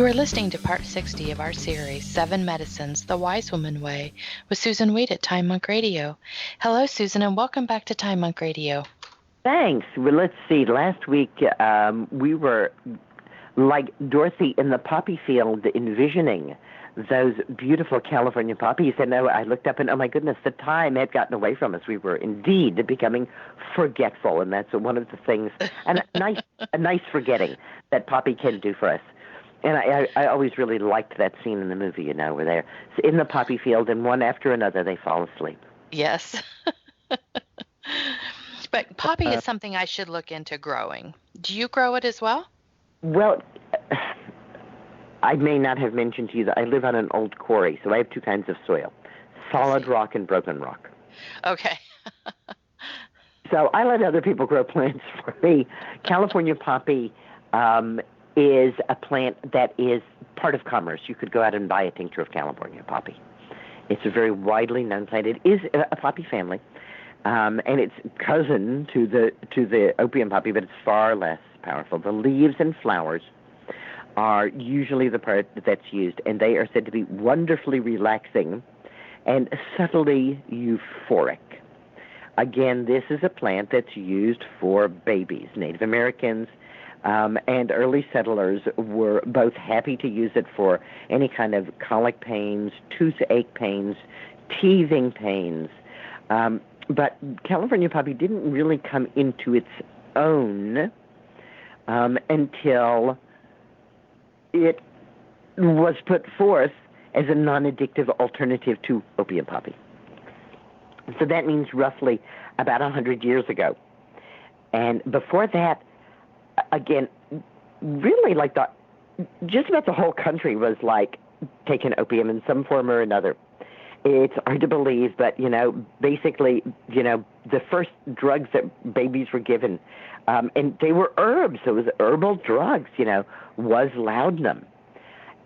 You are listening to part 60 of our series, 7 Medicines, The Wise Woman Way, with Susan Wade at Time Monk Radio. Hello, Susan, and welcome back to Time Monk Radio. Thanks. Well, let's see. Last week, we were like Dorothy in the poppy field envisioning those beautiful California poppies. And I looked up and, oh my goodness, the time had gotten away from us. We were indeed becoming forgetful, and that's one of the things, and a nice forgetting that poppy can do for us. And I always really liked that scene in the movie, where they're in the poppy field, and one after another they fall asleep. Yes. But poppy is something I should look into growing. Do you grow it as well? Well, I may not have mentioned to you that I live on an old quarry, so I have two kinds of soil, solid rock and broken rock. Okay. So I let other people grow plants for me. California poppy is a plant that is part of commerce. You could go out and buy a tincture of California poppy. It's a very widely known plant. It is a poppy family, and it's cousin to the opium poppy, but it's far less powerful. The leaves and flowers are usually the part that's used, and they are said to be wonderfully relaxing and subtly euphoric. Again, this is a plant that's used for babies. Native Americans and early settlers were both happy to use it for any kind of colic pains, toothache pains, teething pains. But California poppy didn't really come into its own until it was put forth as a non-addictive alternative to opium poppy. So that means roughly about 100 years ago. And before that, again, really just about the whole country was taking opium in some form or another. It's hard to believe, but, basically, the first drugs that babies were given, and they were herbs, so it was herbal drugs, was laudanum.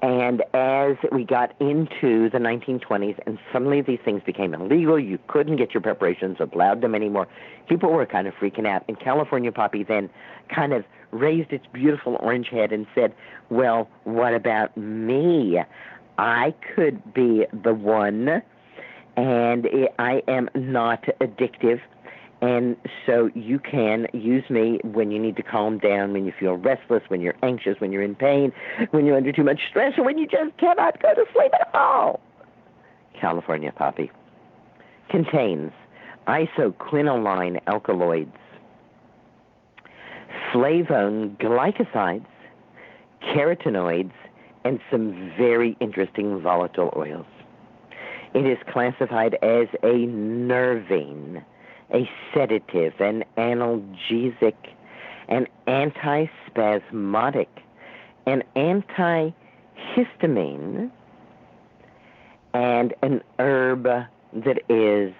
And as we got into the 1920s, and suddenly these things became illegal, you couldn't get your preparations of laudanum anymore, people were kind of freaking out. And California poppy then kind of raised its beautiful orange head and said, well, what about me? I could be the one, and I am not addictive, and so you can use me when you need to calm down, when you feel restless, when you're anxious, when you're in pain, when you're under too much stress, or when you just cannot go to sleep at all. California poppy contains isoquinoline alkaloids, flavone glycosides, carotenoids, and some very interesting volatile oils. It is classified as a nervine, a sedative, an analgesic, an antispasmodic, an antihistamine, and an herb that is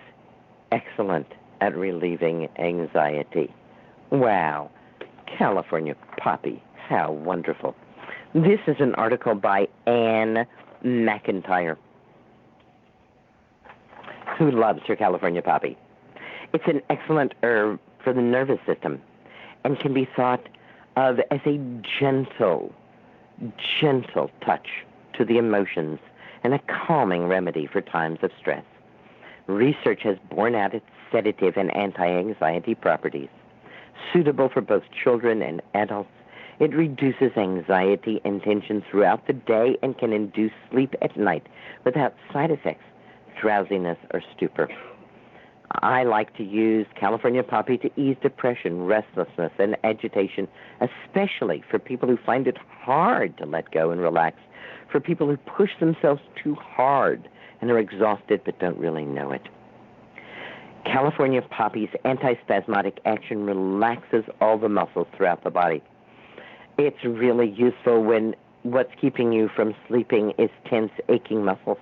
excellent at relieving anxiety. Wow. California poppy, how wonderful. This is an article by Anne McIntyre, who loves her California poppy. It's an excellent herb for the nervous system and can be thought of as a gentle touch to the emotions and a calming remedy for times of stress. Research has borne out its sedative and anti-anxiety properties. Suitable for both children and adults, it reduces anxiety and tension throughout the day and can induce sleep at night without side effects, drowsiness, or stupor. I like to use California poppy to ease depression, restlessness, and agitation, especially for people who find it hard to let go and relax, for people who push themselves too hard and are exhausted but don't really know it. California poppy's antispasmodic action relaxes all the muscles throughout the body. It's really useful when what's keeping you from sleeping is tense, aching muscles.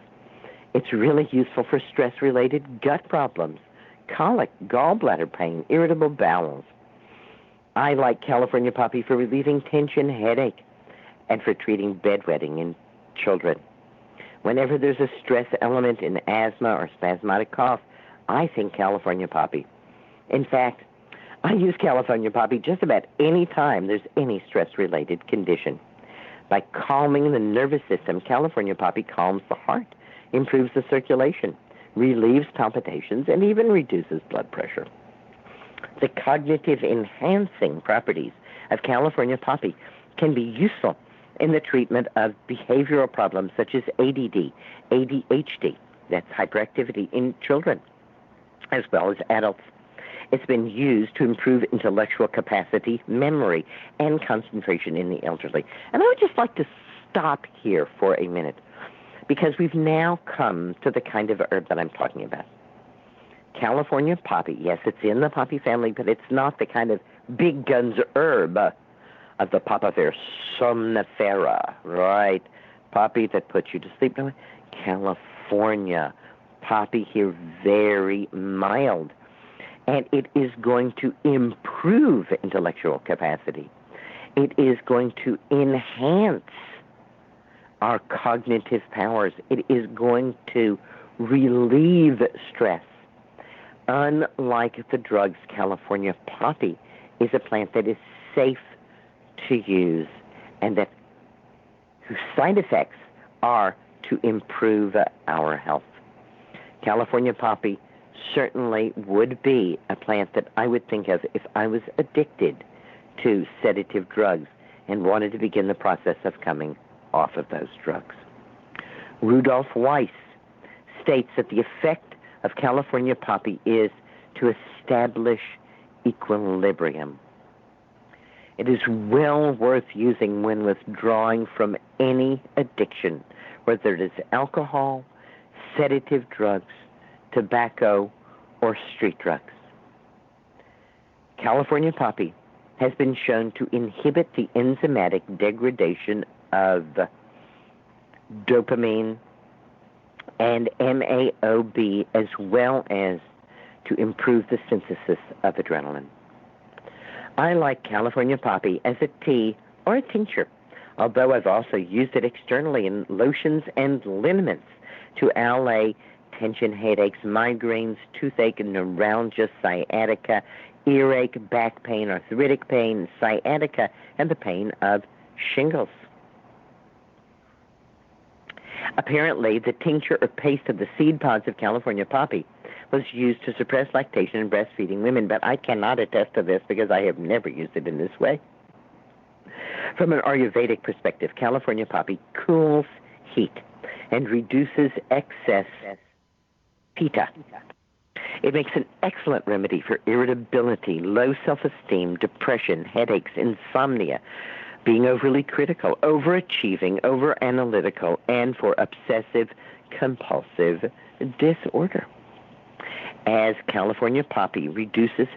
It's really useful for stress-related gut problems, colic, gallbladder pain, irritable bowels. I like California poppy for relieving tension, headache, and for treating bedwetting in children. Whenever there's a stress element in asthma or spasmodic cough, I think California poppy. In fact, I use California poppy just about any time there's any stress-related condition. By calming the nervous system, California poppy calms the heart, improves the circulation, relieves palpitations, and even reduces blood pressure. The cognitive enhancing properties of California poppy can be useful in the treatment of behavioral problems such as ADD, ADHD, that's hyperactivity in children, as well as adults. It's been used to improve intellectual capacity, memory, and concentration in the elderly. And I would just like to stop here for a minute, because we've now come to the kind of herb that I'm talking about. California poppy, yes, it's in the poppy family, but it's not the kind of big guns herb of the Papaver somnifera, right? Poppy that puts you to sleep. No, California poppy here, very mild. And it is going to improve intellectual capacity. It is going to enhance our cognitive powers. It is going to relieve stress. Unlike the drugs, California poppy is a plant that is safe to use and that whose side effects are to improve our health. California poppy certainly would be a plant that I would think of if I was addicted to sedative drugs and wanted to begin the process of coming off of those drugs. Rudolf Weiss states that the effect of California poppy is to establish equilibrium. It is well worth using when withdrawing from any addiction, whether it is alcohol, sedative drugs, tobacco, or street drugs. California poppy has been shown to inhibit the enzymatic degradation of dopamine and MAOB, as well as to improve the synthesis of adrenaline. I like California poppy as a tea or a tincture, although I've also used it externally in lotions and liniments to allay tension, headaches, migraines, toothache, neuralgia, sciatica, earache, back pain, arthritic pain, sciatica, and the pain of shingles. Apparently, the tincture or paste of the seed pods of California poppy was used to suppress lactation in breastfeeding women, but I cannot attest to this because I have never used it in this way. From an Ayurvedic perspective, California poppy cools heat and reduces excess pitta. It makes an excellent remedy for irritability, low self-esteem, depression, headaches, insomnia, being overly critical, overachieving, overanalytical, and for obsessive-compulsive disorder. As California poppy reduces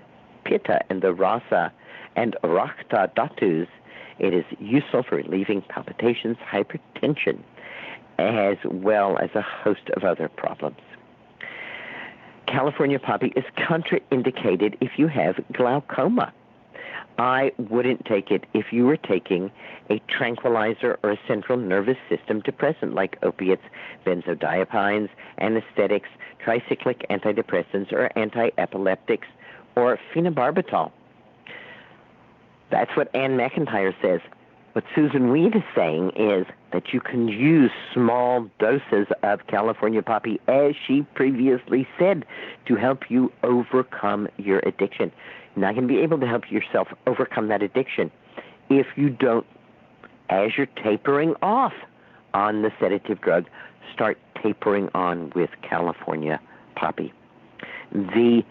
pitta and the rasa and rakta dhatus, it is useful for relieving palpitations, hypertension, as well as a host of other problems. California poppy is contraindicated if you have glaucoma. I wouldn't take it if you were taking a tranquilizer or a central nervous system depressant like opiates, benzodiazepines, anesthetics, tricyclic antidepressants, or anti-epileptics, or phenobarbital. That's what Ann McIntyre says. What Susan Weed is saying is that you can use small doses of California poppy, as she previously said, to help you overcome your addiction. You're not going to be able to help yourself overcome that addiction if you don't, as you're tapering off on the sedative drug, start tapering on with California poppy. The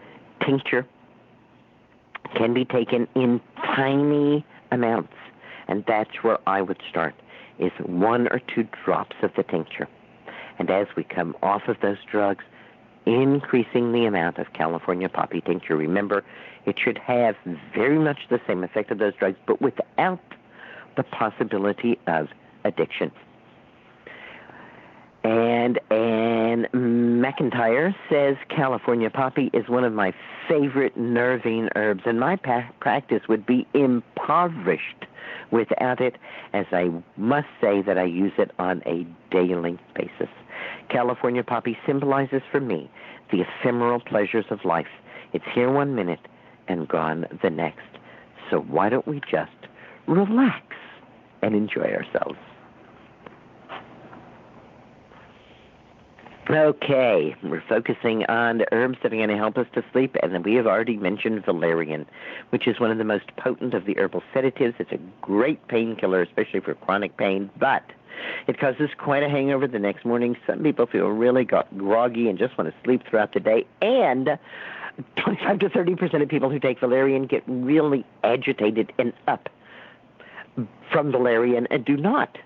tincture can be taken in tiny amounts, and that's where I would start, is 1 or 2 drops of the tincture. And as we come off of those drugs, increasing the amount of California poppy tincture. Remember, it should have very much the same effect of those drugs, but without the possibility of addiction. And Ann McIntyre says California poppy is one of my favorite nervine herbs, and my practice would be impoverished without it, as I must say that I use it on a daily basis. California poppy symbolizes for me the ephemeral pleasures of life. It's here 1 minute and gone the next. So why don't we just relax and enjoy ourselves? Okay, we're focusing on herbs that are going to help us to sleep, and then we have already mentioned valerian, which is one of the most potent of the herbal sedatives. It's a great painkiller, especially for chronic pain, but it causes quite a hangover the next morning. Some people feel really groggy and just want to sleep throughout the day, and 25 to 30% of people who take valerian get really agitated and up from valerian and do not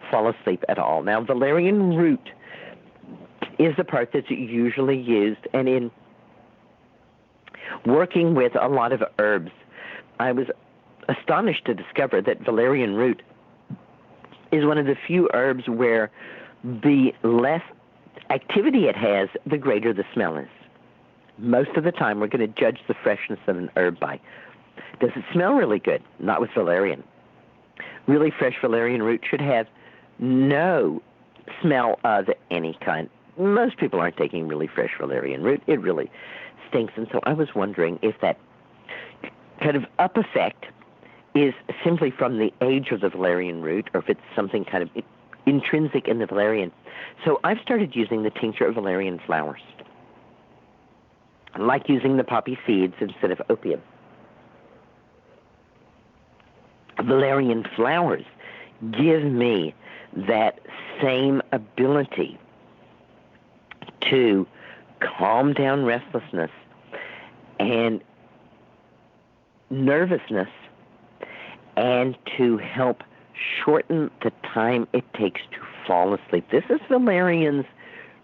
fall asleep at all. Now, valerian root is the part that's usually used, and in working with a lot of herbs, I was astonished to discover that valerian root is one of the few herbs where the less activity it has, the greater the smell is. Most of the time, we're going to judge the freshness of an herb by, does it smell really good? Not with valerian. Really fresh valerian root should have no smell of any kind. Most people aren't taking really fresh valerian root. It really stinks. And so I was wondering if that kind of up effect is simply from the age of the valerian root, or if it's something kind of intrinsic in the valerian. So I've started using the tincture of valerian flowers. I like using the poppy seeds instead of opium. Valerian flowers give me that same ability to calm down restlessness and nervousness, and to help shorten the time it takes to fall asleep. This is valerian's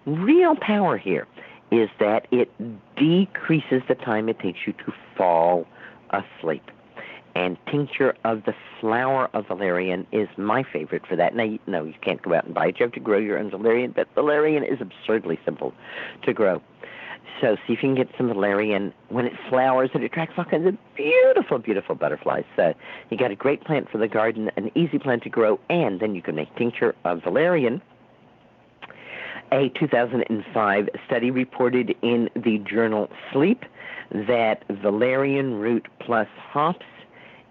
real power here, is that it decreases the time it takes you to fall asleep. And tincture of the flower of valerian is my favorite for that. Now, no, you can't go out and buy it. You have to grow your own valerian, but valerian is absurdly simple to grow. So see if you can get some valerian. When it flowers, it attracts all kinds of beautiful, beautiful butterflies. So you got a great plant for the garden, an easy plant to grow, and then you can make tincture of valerian. A 2005 study reported in the journal Sleep that valerian root plus hops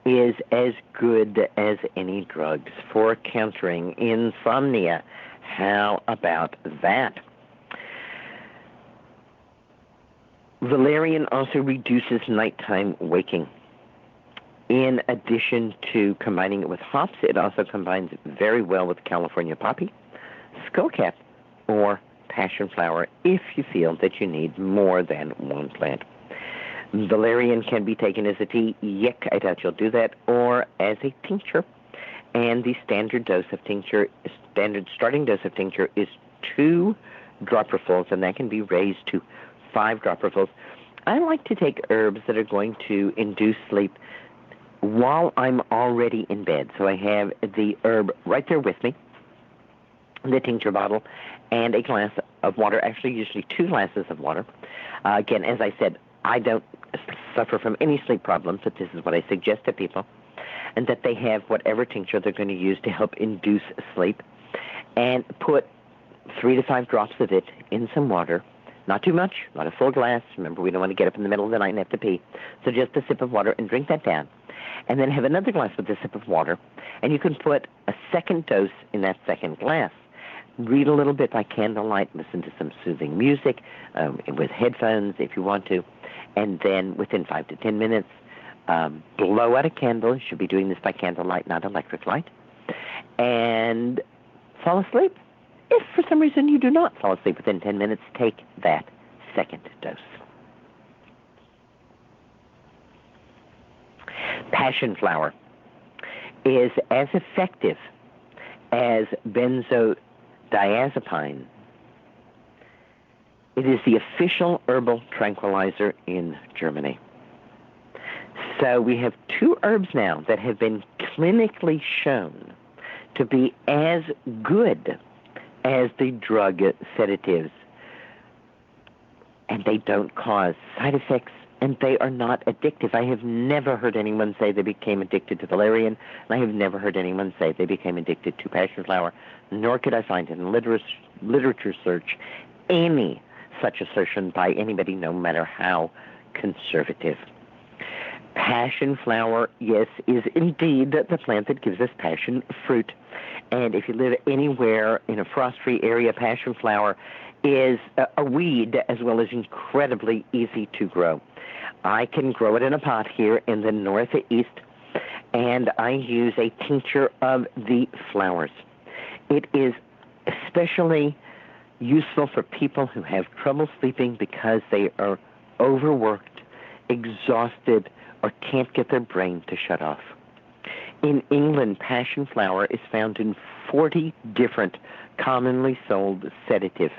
is as good as any drugs for countering insomnia. How about that? Valerian also reduces nighttime waking. In addition to combining it with hops, it also combines very well with California poppy, skullcap, or passionflower if you feel that you need more than one plant. Valerian can be taken as a tea. Yuck, I doubt you'll do that. Or as a tincture. And the standard starting dose of tincture is 2 dropperfuls, and that can be raised to 5 dropperfuls. I like to take herbs that are going to induce sleep while I'm already in bed. So I have the herb right there with me, the tincture bottle, and a glass of water, actually usually 2 glasses of water. Again, as I said, I don't suffer from any sleep problems, but this is what I suggest to people, and that they have whatever tincture they're going to use to help induce sleep, and put 3 to 5 drops of it in some water. Not too much, not a full glass. Remember, we don't want to get up in the middle of the night and have to pee. So just a sip of water and drink that down. And then have another glass with a sip of water, and you can put a second dose in that second glass. Read a little bit by candlelight, listen to some soothing music with headphones if you want to, and then within 5 to 10 minutes, blow out a candle. You should be doing this by candlelight, not electric light, and fall asleep. If for some reason you do not fall asleep within 10 minutes, take that second dose. Passionflower is as effective as benzodiazepine. It is the official herbal tranquilizer in Germany. So we have 2 herbs now that have been clinically shown to be as good as the drug sedatives. And they don't cause side effects, and they are not addictive. I have never heard anyone say they became addicted to valerian, and I have never heard anyone say they became addicted to passionflower, nor could I find in literature search any such assertion by anybody, no matter how conservative. Passion flower, yes, is indeed the plant that gives us passion fruit. And if you live anywhere in a frost-free area, passion flower is a weed as well as incredibly easy to grow. I can grow it in a pot here in the Northeast, and I use a tincture of the flowers. It is especially useful for people who have trouble sleeping because they are overworked, exhausted, or can't get their brain to shut off. In England, passion flower is found in 40 different commonly sold sedative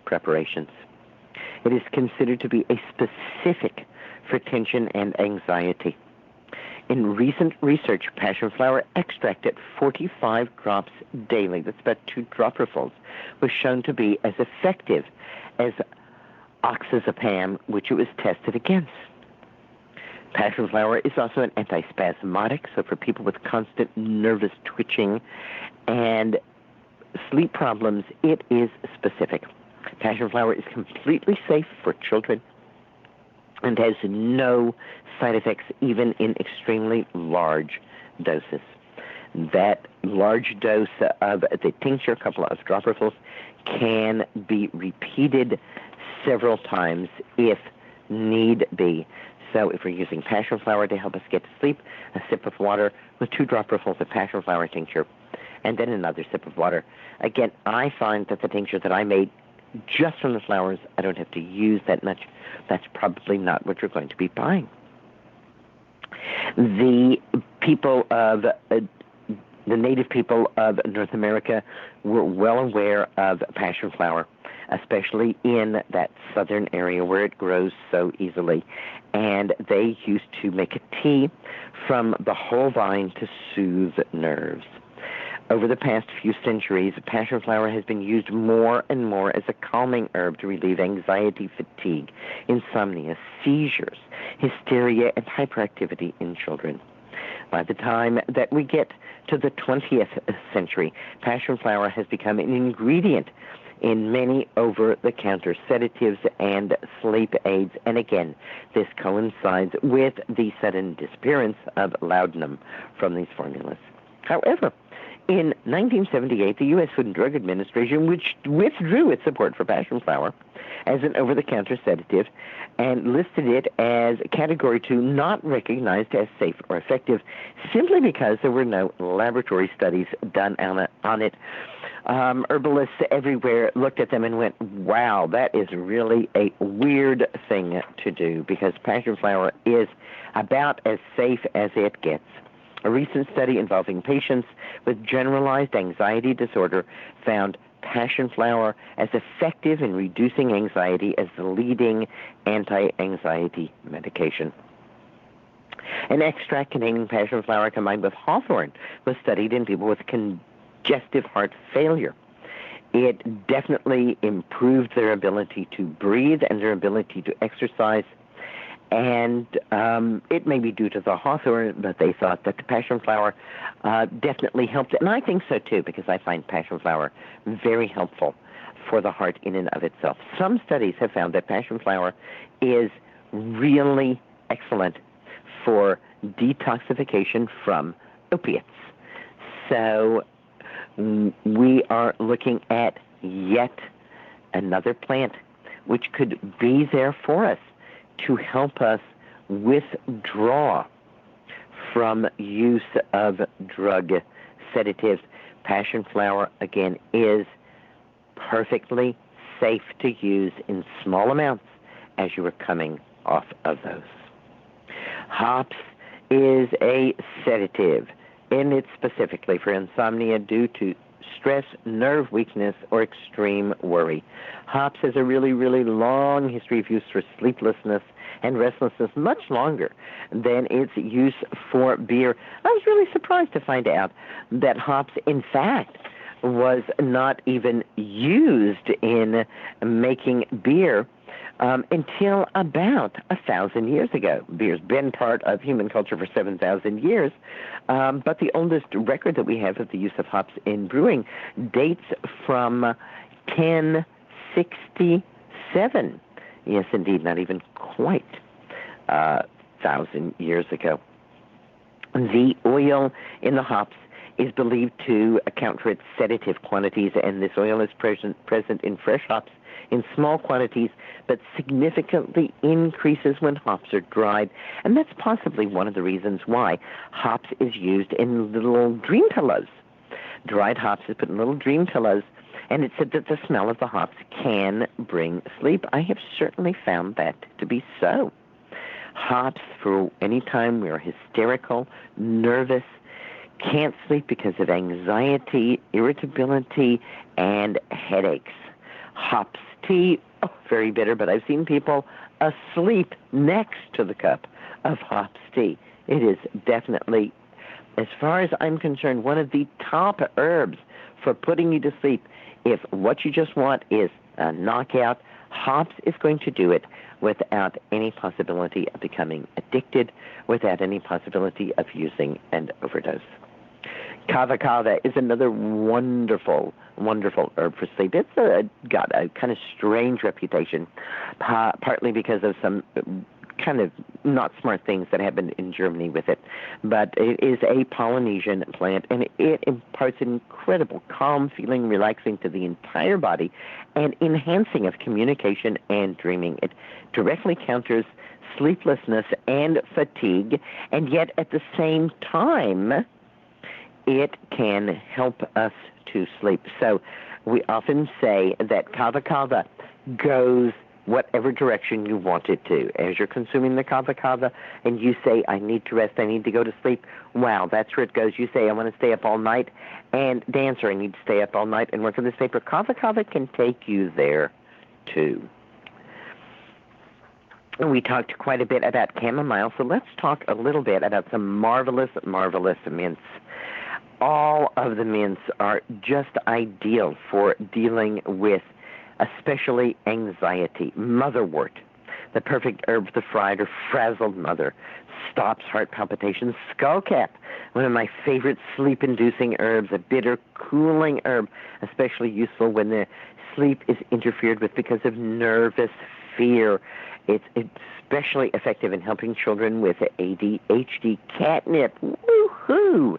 preparations. It is considered to be a specific for tension and anxiety. In recent research, passion flower extract at 45 drops daily, that's about 2 dropperfuls, was shown to be as effective as oxazepam, which it was tested against. Passion flower is also an antispasmodic, so for people with constant nervous twitching and sleep problems, it is specific. Passion flower is completely safe for children and has no side effects, even in extremely large doses. That large dose of the tincture, a couple of dropperfuls, can be repeated several times if need be. So if we're using passion flower to help us get to sleep, a sip of water with 2 dropperfuls of passion flower tincture, and then another sip of water. Again, I find that the tincture that I made just from the flowers, I don't have to use that much. That's probably not what you're going to be buying. The people of the native people of North America were well aware of passion flower, especially in that southern area where it grows so easily. And they used to make a tea from the whole vine to soothe nerves. Over the past few centuries, passion flower has been used more and more as a calming herb to relieve anxiety, fatigue, insomnia, seizures, hysteria, and hyperactivity in children. By the time that we get to the 20th century, passion flower has become an ingredient in many over-the-counter sedatives and sleep aids. And again, this coincides with the sudden disappearance of laudanum from these formulas. However, in 1978, the U.S. Food and Drug Administration withdrew its support for passion flower as an over-the-counter sedative and listed it as Category 2, not recognized as safe or effective, simply because there were no laboratory studies done on it. Herbalists everywhere looked at them and went, wow, that is really a weird thing to do, because passion flower is about as safe as it gets. A recent study involving patients with generalized anxiety disorder found passion flower as effective in reducing anxiety as the leading anti-anxiety medication. An extract containing passion flower combined with hawthorn was studied in people with congestive heart failure. It definitely improved their ability to breathe and their ability to exercise. And it may be due to the hawthorn, but they thought that the passion flower definitely helped. And I think so, too, because I find passion flower very helpful for the heart in and of itself. Some studies have found that passion flower is really excellent for detoxification from opiates. So we are looking at yet another plant which could be there for us to help us withdraw from use of drug sedatives. Passion flower, again, is perfectly safe to use in small amounts as you are coming off of those. Hops is a sedative, and it's specifically for insomnia due to stress, nerve weakness, or extreme worry. Hops has a really, really long history of use for sleeplessness and restlessness, much longer than its use for beer. I was really surprised to find out that hops, in fact, was not even used in making beer until about 1,000 years ago. Beer's been part of human culture for 7,000 years, but the oldest record that we have of the use of hops in brewing dates from 1067. Yes, indeed, not even quite 1,000 years ago. The oil in the hops is believed to account for its sedative qualities, and this oil is present in fresh hops in small quantities, but significantly increases when hops are dried. And that's possibly one of the reasons why hops is used in little dream pillows. Dried hops is put in little dream pillows, and it's said that the smell of the hops can bring sleep. I have certainly found that to be so. Hops, for any time we are hysterical, nervous, can't sleep because of anxiety, irritability, and headaches. Hops tea, very bitter, but I've seen people asleep next to the cup of hops tea. It is definitely, as far as I'm concerned, one of the top herbs for putting you to sleep. If what you just want is a knockout, hops is going to do it without any possibility of becoming addicted, without any possibility of using an overdose. Kava kava is another wonderful herb for sleep. It's got a kind of strange reputation, partly because of some kind of not smart things that happened in Germany with it. But it is a Polynesian plant, and it imparts an incredible calm feeling, relaxing to the entire body, and enhancing of communication and dreaming. It directly counters sleeplessness and fatigue, and yet at the same time, it can help us to sleep. So we often say that kava kava goes whatever direction you want it to. As you're consuming the kava kava and you say, I need to rest, I need to go to sleep, wow, that's where it goes. You say, I want to stay up all night and dance, or I need to stay up all night and work on this paper. Kava kava can take you there too. We talked quite a bit about chamomile, so let's talk a little bit about some marvelous mints. All of the mints are just ideal for dealing with especially anxiety. Motherwort, the perfect herb for the fried or frazzled mother, stops heart palpitations. Skullcap, one of my favorite sleep-inducing herbs, a bitter, cooling herb, especially useful when the sleep is interfered with because of nervous fear. It's especially effective in helping children with ADHD. Catnip, woohoo!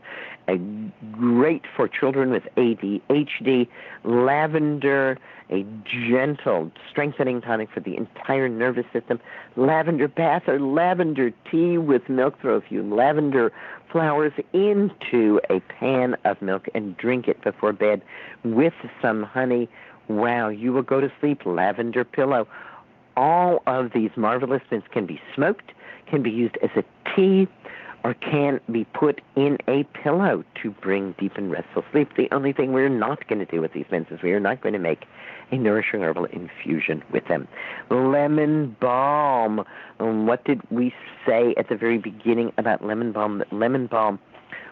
Great for children with ADHD. Lavender, a gentle, strengthening tonic for the entire nervous system. Lavender bath or lavender tea with milk. Throw a few lavender flowers into a pan of milk and drink it before bed with some honey. Wow, you will go to sleep. Lavender pillow. All of these marvelous mints can be smoked, can be used as a tea, or can be put in a pillow to bring deep and restful sleep. The only thing we're not going to do with these mints is we are not going to make a nourishing herbal infusion with them. Lemon balm. What did we say at the very beginning about lemon balm? That lemon balm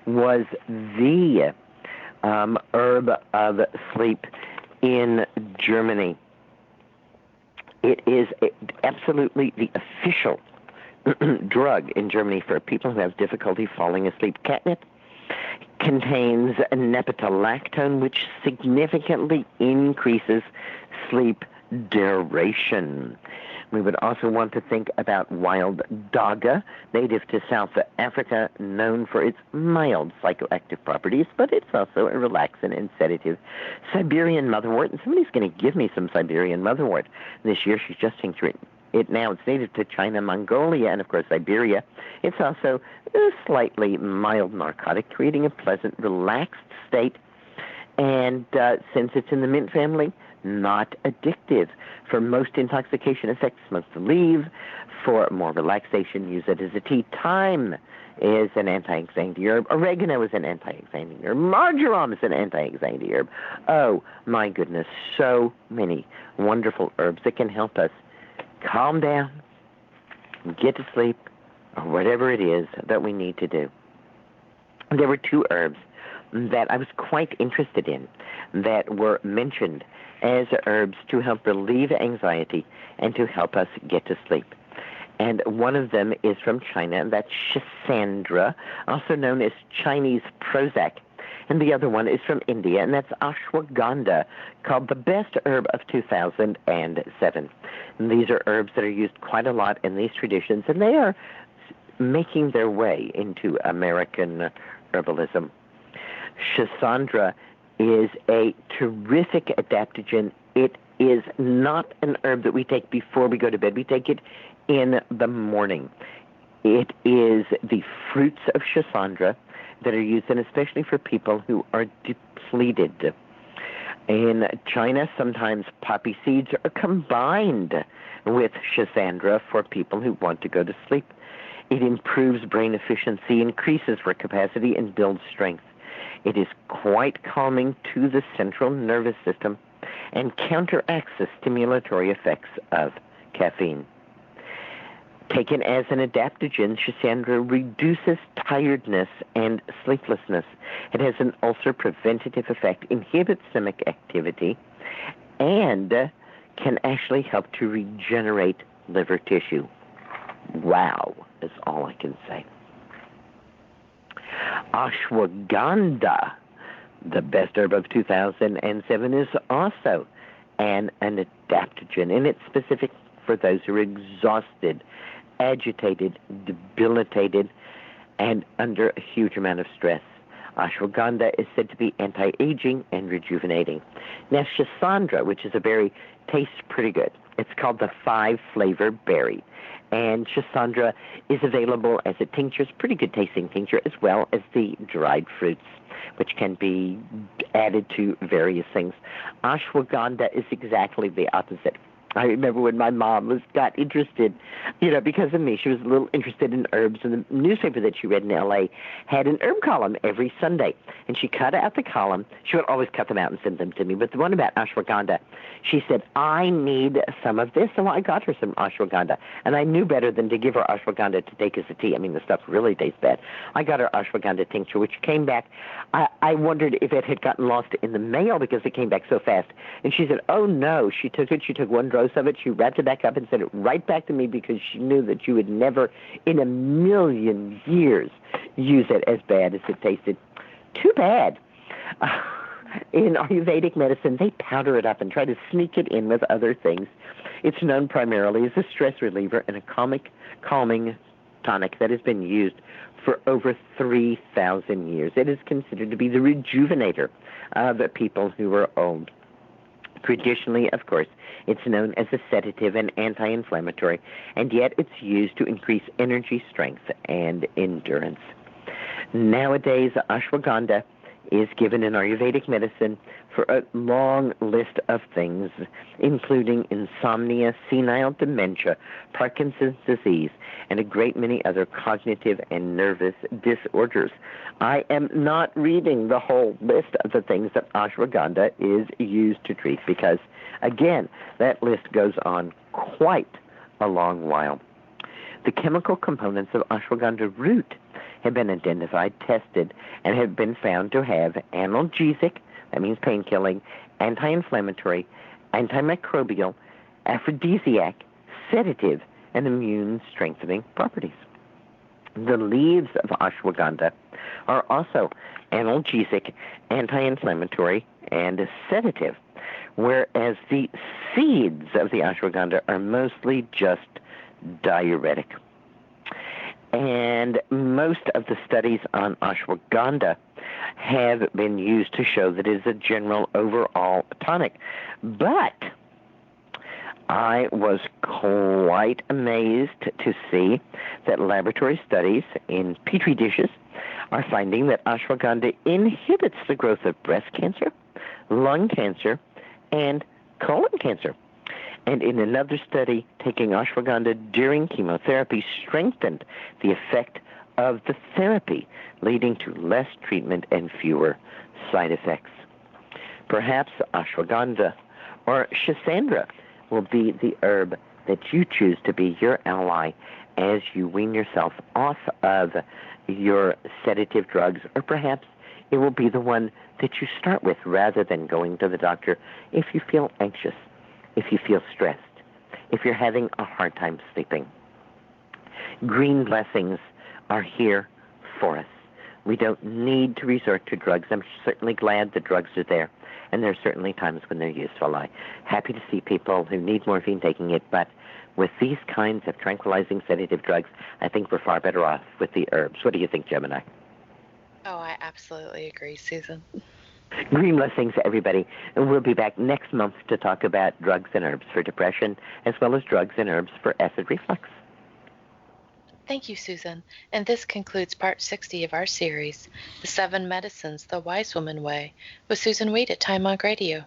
was the herb of sleep in Germany. It is absolutely the official drug in Germany for people who have difficulty falling asleep. Catnip contains nepentolactone, which significantly increases sleep duration. We would also want to think about wild dogga, native to South Africa, known for its mild psychoactive properties, but it's also a relaxant and sedative. Siberian motherwort, and somebody's going to give me some Siberian motherwort this year. She's just tincturing it now. It's native to China, Mongolia, and of course Siberia. It's also a slightly mild narcotic, creating a pleasant, relaxed state. And since it's in the mint family, not addictive. For most intoxication effects, smoke the leaf. For more relaxation, use it as a tea. Thyme is an anti-anxiety herb. Oregano is an anti-anxiety herb. Marjoram is an anti-anxiety herb. Oh, my goodness, so many wonderful herbs that can help us calm down, get to sleep, or whatever it is that we need to do. There were two herbs that I was quite interested in that were mentioned as herbs to help relieve anxiety and to help us get to sleep. And one of them is from China, and that's Schisandra, also known as Chinese Prozac. And the other one is from India, and that's Ashwagandha, called the best herb of 2007. And these are herbs that are used quite a lot in these traditions, and they are making their way into American herbalism. Schisandra is a terrific adaptogen. It is not an herb that we take before we go to bed. We take it in the morning. It is the fruits of Schisandra that are used, and especially for people who are depleted. In China, sometimes poppy seeds are combined with Schisandra for people who want to go to sleep. It improves brain efficiency, increases work capacity, and builds strength. It is quite calming to the central nervous system and counteracts the stimulatory effects of caffeine. Taken as an adaptogen, Schisandra reduces tiredness and sleeplessness. It has an ulcer preventative effect, inhibits stomach activity, and can actually help to regenerate liver tissue. Wow, is all I can say. Ashwagandha, the best herb of 2007, is also an adaptogen, and it's specific for those who are exhausted, agitated, debilitated, and under a huge amount of stress. Ashwagandha is said to be anti-aging and rejuvenating. Now, Schisandra, which is a berry, tastes pretty good. It's called the 5-flavor berry. And Schisandra is available as a tincture, it's pretty good tasting tincture, as well as the dried fruits, which can be added to various things. Ashwagandha is exactly the opposite. I remember when my mom got interested, because of me, she was a little interested in herbs, and the newspaper that she read in L.A. had an herb column every Sunday, and she cut out the column. She would always cut them out and send them to me, but the one about ashwagandha, she said, I need some of this, so I got her some ashwagandha, and I knew better than to give her ashwagandha to take as a tea. I mean, the stuff really tastes bad. I got her ashwagandha tincture, which came back. I wondered if it had gotten lost in the mail because it came back so fast, and she said, oh, no, she took one dose of it, she wrapped it back up and sent it right back to me because she knew that you would never in a million years use it as bad as it tasted. Too bad. In Ayurvedic medicine, they powder it up and try to sneak it in with other things. It's known primarily as a stress reliever and a calming tonic that has been used for over 3,000 years. It is considered to be the rejuvenator of people who are old. Traditionally, of course, it's known as a sedative and anti-inflammatory, and yet it's used to increase energy, strength, and endurance. Nowadays, ashwagandha is given in Ayurvedic medicine for a long list of things, including insomnia, senile dementia, Parkinson's disease, and a great many other cognitive and nervous disorders. I am not reading the whole list of the things that ashwagandha is used to treat because, again, that list goes on quite a long while. The chemical components of ashwagandha root have been identified, tested, and have been found to have analgesic, that means pain-killing, anti-inflammatory, antimicrobial, aphrodisiac, sedative, and immune-strengthening properties. The leaves of ashwagandha are also analgesic, anti-inflammatory, and sedative, whereas the seeds of the ashwagandha are mostly just diuretic. And most of the studies on ashwagandha have been used to show that it is a general overall tonic. But I was quite amazed to see that laboratory studies in petri dishes are finding that ashwagandha inhibits the growth of breast cancer, lung cancer, and colon cancer. And in another study, taking ashwagandha during chemotherapy strengthened the effect of the therapy, leading to less treatment and fewer side effects. Perhaps ashwagandha or Schisandra will be the herb that you choose to be your ally as you wean yourself off of your sedative drugs, or perhaps it will be the one that you start with rather than going to the doctor if you feel anxious, if you feel stressed, if you're having a hard time sleeping. Green blessings are here for us. We don't need to resort to drugs. I'm certainly glad the drugs are there. and there are certainly times when they're useful. I'm happy to see people who need morphine taking it, but with these kinds of tranquilizing sedative drugs, I think we're far better off with the herbs. What do you think, Gemini? Oh, I absolutely agree, Susan. Green blessings, everybody. And we'll be back next month to talk about drugs and herbs for depression, as well as drugs and herbs for acid reflux. Thank you, Susan. And this concludes part 60 of our series, The 7 Medicines the Wise Woman Way, with Susan Wade at Time Monk Radio.